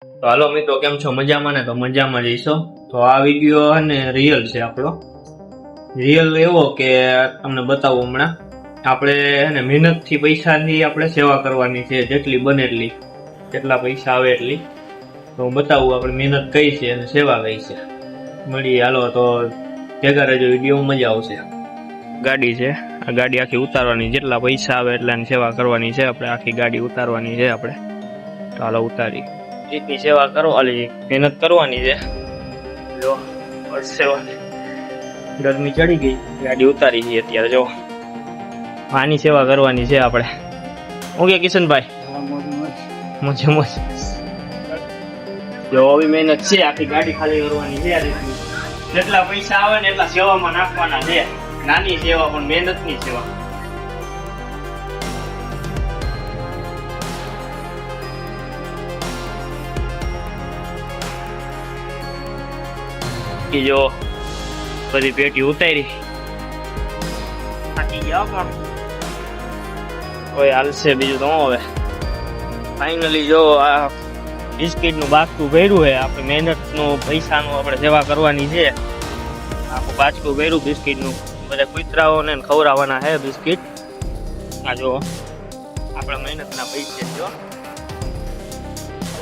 તો હાલો મિત્રો, કેમ છો? મજામાં ને? તો મજામાં જઈશો. તો આ વિડીયો હે ને રિયલ છે આપણો. રિયલ એવો કે તમને બતાવું હમણાં. આપણે હે ને મહેનતથી પૈસાની આપણે સેવા કરવાની છે, જેટલી બને એટલી, જેટલા પૈસા આવે એટલી. તો હું બતાવું આપણે મહેનત કઈ છે અને સેવા કઈ છે. મળીએ હાલો, તો ભેગા રહેજો, વિડીયોમાં મજા આવશે. ગાડી છે, આ ગાડી આખી ઉતારવાની, જેટલા પૈસા આવે એટલાની સેવા કરવાની છે આપણે. આખી ગાડી ઉતારવાની છે આપણે. તો હાલો ઉતારી, રીતની સેવા કરવાની, મહેનત કરવાની છે. જો સેવા, ગરમી ચડી ગઈ, ગાડી ઉતારી છે અત્યારે. જો આની સેવા કરવાની છે આપણે. હું કે કિશનભાઈ? મોજે મોજ. જો આવી મહેનત છે, આખી ગાડી ખાલી કરવાની છે. જેટલા પૈસા આવે ને એટલા સેવામાં નાખવાના છે. નાની સેવા પણ મહેનતની સેવા. જો બધી પેટી ઉતારી, થાકી ગયા પણ કોઈ હાલશે, બીજું તો હવે ફાઇનલી જો આ બિસ્કિટ નું બાસ્કું ભર્યું છે. આપણે મહેનત નું પૈસા નું આપણે સેવા કરવાની છે. આખું બાસ્કું ભર્યું બિસ્કિટ નું. બધા કૂતરાઓને ખવડાવવાના છે બિસ્કિટ. આ જો આપણા મહેનત ના પૈસા.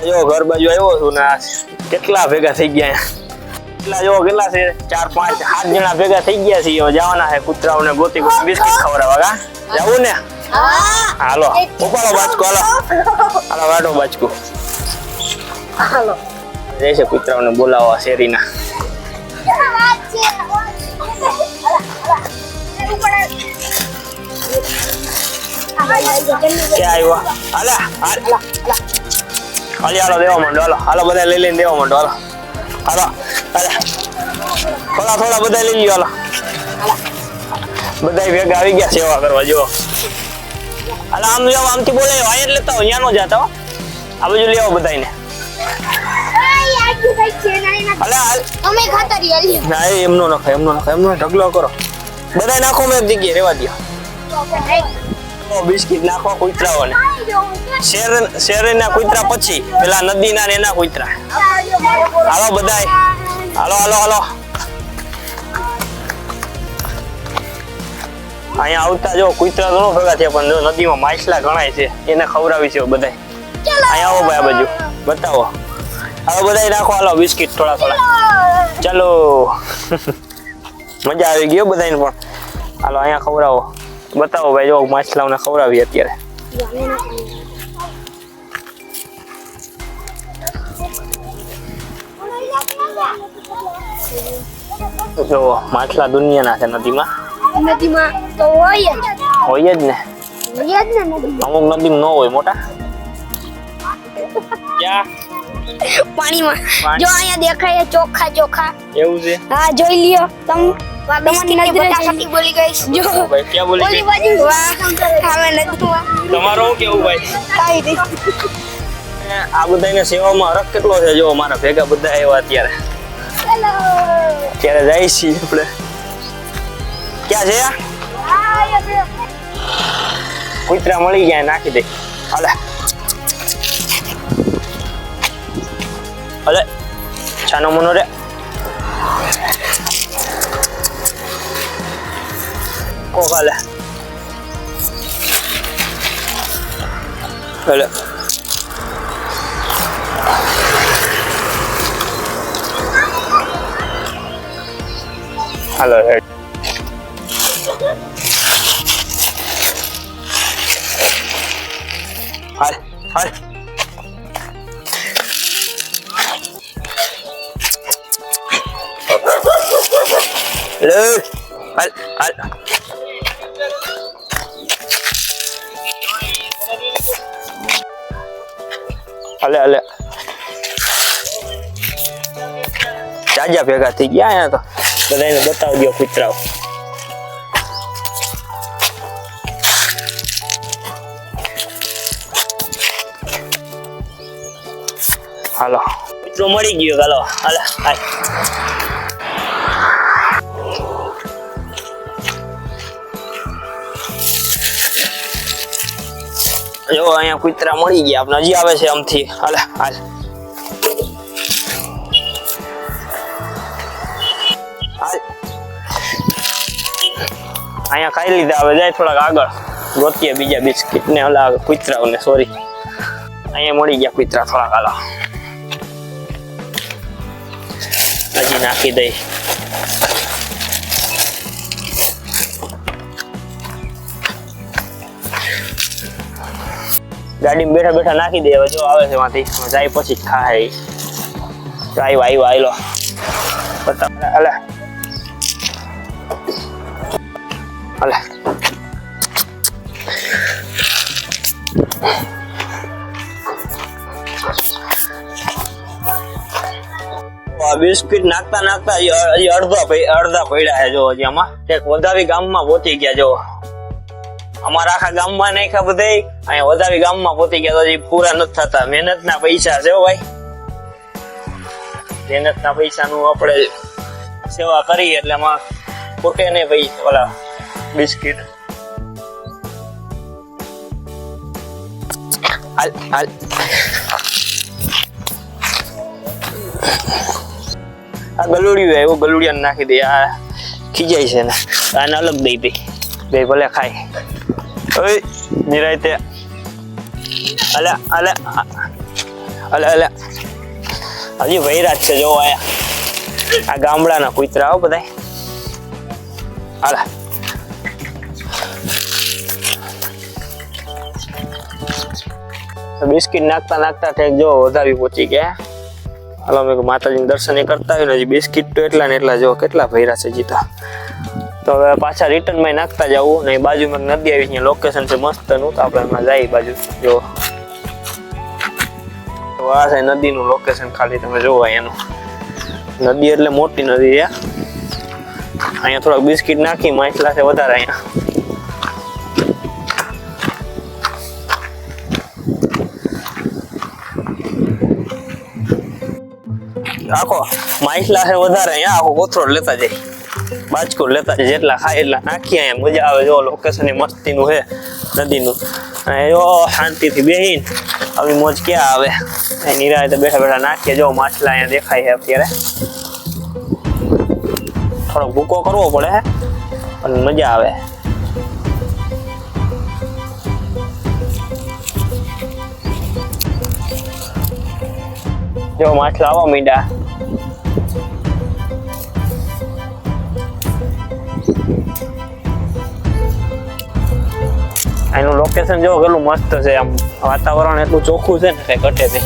જો ઘર બાજુ આવ્યો છું ને કેટલા ભેગા થઈ ગયા. જો કેટલા છે, 4, 5, 7 જણા ભેગા થઈ ગયા છે. જવાના છે કૂતરાઓને ગોતી બિસ્કિટ ખવડાવવા. જવું ને? હાલો ઉપાડો બાચકો. હાલો વાટો બાચકો. હાલો જઈશે કૂતરાઓને બોલાવવા શેરીના. ક્યાં આવ્યા? હાલો દેવા માંડો. હાલો બધા લઈ લઈને દેવા માંડો. હાલો થોડા બધા લઈ લ્યો. બધા ભેગા આવી ગયા સેવા કરવા. જો આમ જાવ, આમથી બોલે વાયર લેતા હો, ત્યાં નો જતા હો. આ બાજુ લેવો બધાને. એમનો નખાય, ઢગલો કરો. બધા નાખો, મેં એક જગ્યાએ રેવા દો. બિસ્કિટ નાખો કૂતરાઓને. શેરીના કૂતરા પછી પેલા નદીના એના કૂતરા. હાલો બધાય, હાલો. અહીંયા આવતા જો કૂતરા તો ભેગા થયા, પણ જો નદીમાં માછલા ઘણાય છે, એને ખવડાવી છે બધા. અહીંયા આવો ભાઈ, આ બાજુ બતાવો. હાલો બધા નાખો. હાલો બિસ્કિટ થોડા. ચાલો મજા આવી ગયો બધાને પણ. હાલો અહીંયા ખવડાવો. બતાવો ભાઈ, જો માછલાઓને ખવડાવી અત્યારે. જો માછલા દુનિયાના છે નદીમાં તો હોય જ ને. અમુક નદીમાં ન હોય મોટા. ક્યાં પાણીમાં જો અહીંયા દેખાય ચોખા. એવું છે? હા જોઈ લ્યો. તમારી નજરે બોલી ગઈ. જો ભાઈ ક્યાં બોલી ગઈ? તમારો શું કેવું ભાઈ? કાઈ નહીં. આ બધાને સેવામાં હરખ કેટલો છે. જો અમારા ભેગા બધા આવ્યા અત્યારે. ત્યારે જાય છીએ આપણે. ક્યાં છે? કૂતરા મળી ગયા, નાખી દે. હલે છાનો મનો રે. કોકાલે હલે હાલો હેડ. હાલ લે હાલ. હાલે જાજા ભેગા થઈ ગયા. અહીંયા તો બધાને બતાવી દો કૂતરાઓ. હાલો કૂતરો મળી ગયો. હાલ. જો અહીંયા કૂતરા મળી ગયા. આપણે હજી આવે છે આમથી. હાલ અહીંયા ખાઈ લીધા, હવે જાય થોડાક આગળ ગોતીએ બીજા બિસ્કિટ ને ઓલા કૂતરાઓને, સોરી અહીંયા મળી ગયા કૂતરા થોડાક. હાલો હજી નાખી દઈ. ગાડીમાં બેઠા બેઠા નાખી દે. હવે જો આવે છે એમાંથી જાય પછી જ ખાય. આવ્યો આયલો બતા. અલે અલે બિસ્કિટ નાખતા નાખતા હજી અડધા પડ્યા છે. જો હજી આમાં એક વધાવી ગામમાં પહોંચી ગયા. જો અમારા આખા ગામમાં નાખ્યા બધા, અહીંયા વધાવી ગામમાં પહોંચી ગયા. તો હજી પૂરા નથી થતા. મહેનત ના પૈસા છે ભાઈ, મહેનત ના પૈસા નું આપણે સેવા કરીએ એટલે એમાં ખોટે નહીં ભાઈ. ઓલા બિસ્કિટ હાલ હાલ આ ગલુડિયું એવું ગલુડિયા નાખી દે. આ ખીજાય છે ને આને અલગ દઈ દે બે ભલે ખાય. ઓય નિરાયતે અલે અલે અલે અલે હજી વૈરાજ છે. જો આયા આ ગામડાના કૂતરા હો બધા. હાલા બિસ્કિટ નાખતા નાખતા ઠેક જો વધાવી પહોંચી ગયા. હાલો મેં માતાજીને દર્શન કરતા હોય ને હજી બિસ્કિટ તો એટલા ને એટલા જો કેટલા ભર્યા છે જીતા. તો હવે પાછા રિટર્ન માં નાખતા જવું ને. બાજુમાં નદી આવી છે, લોકેશન છે મસ્ત નું. તો આપણે એમાં જાય બાજુ. જો તો આ છે નદીનું લોકેશન, ખાલી તમે જોવો એનું. નદી એટલે મોટી નદી છે. અહીંયા થોડાક બિસ્કિટ નાખી માછલા છે વધારે અહીંયા. આખો માછલા છે વધારે અહીંયા. આખો કોથળો લેતા જાય, બાજકો લેતા જાય, જેટલા ખાય એટલા નાખીએ. અહીંયા મજા આવે. જો લોકેશન મસ્તી નું છે નદીનું. અને જો શાંતિથી બેહીને આવી મોજ ક્યાં આવે. નિરાયતે બેઠા બેઠા નાખીએ. જો માછલા અહીંયા દેખાય છે અત્યારે. થોડોક ભૂકો કરવો પડે અને મજા આવે. જો માછલા આવવા માંડ્યા. એનું લોકેશન જો કેટલું મસ્ત છે. આમ વાતાવરણ એટલું ચોખ્ખું છે ને કઈ ઘટે છે.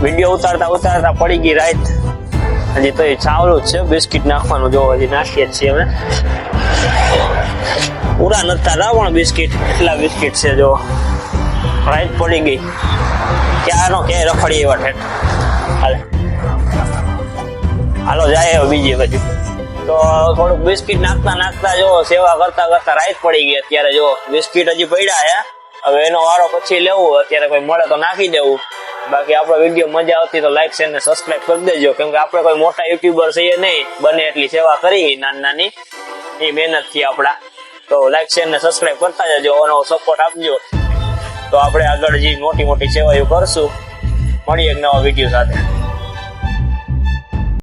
વિડીયો ઉતારતા ઉતારતા પડી ગઈ રાત. હજી તો એ ચાવલું જ છે. બિસ્કિટ નાખવાનું જો હજી નાખીએ છીએ અમે. પૂરા નથી થતા પણ બિસ્કિટ એટલા બિસ્કિટ છે. જો રાત પડી ગઈ. ક્યાંનો ક્યાંય રખડી એવા ઠેઠ. હાલો જાય હવે બીજી બાજુ. તો થોડુંક બિસ્કિટ નાખતા નાખતા જો સેવા કરતા કરતા રાત પડી ગઈ. અત્યારે જો બિસ્કિટ હજી પડ્યા છે. હવે એનો વારો પછી લેવું. અત્યારે કોઈ મળે તો નાખી દેવું. બાકી આપણો વિડીયો મજા આવતી તો લાઈક શેર ને સબસ્ક્રાઇબ કરી દેજો. કેમ કે આપણે કોઈ મોટા યુટ્યુબર છીએ નહીં. બને એટલી સેવા કરી નાની નાની એ મહેનત થી આપડા. તો લાઈક શેર ને સબસ્ક્રાઇબ કરતા જજો. એનો સપોર્ટ આપજો. તો આપણે આગળ જે મોટી મોટી સેવાઓ કરશું. મળીએ એક નવા વિડીયો સાથે.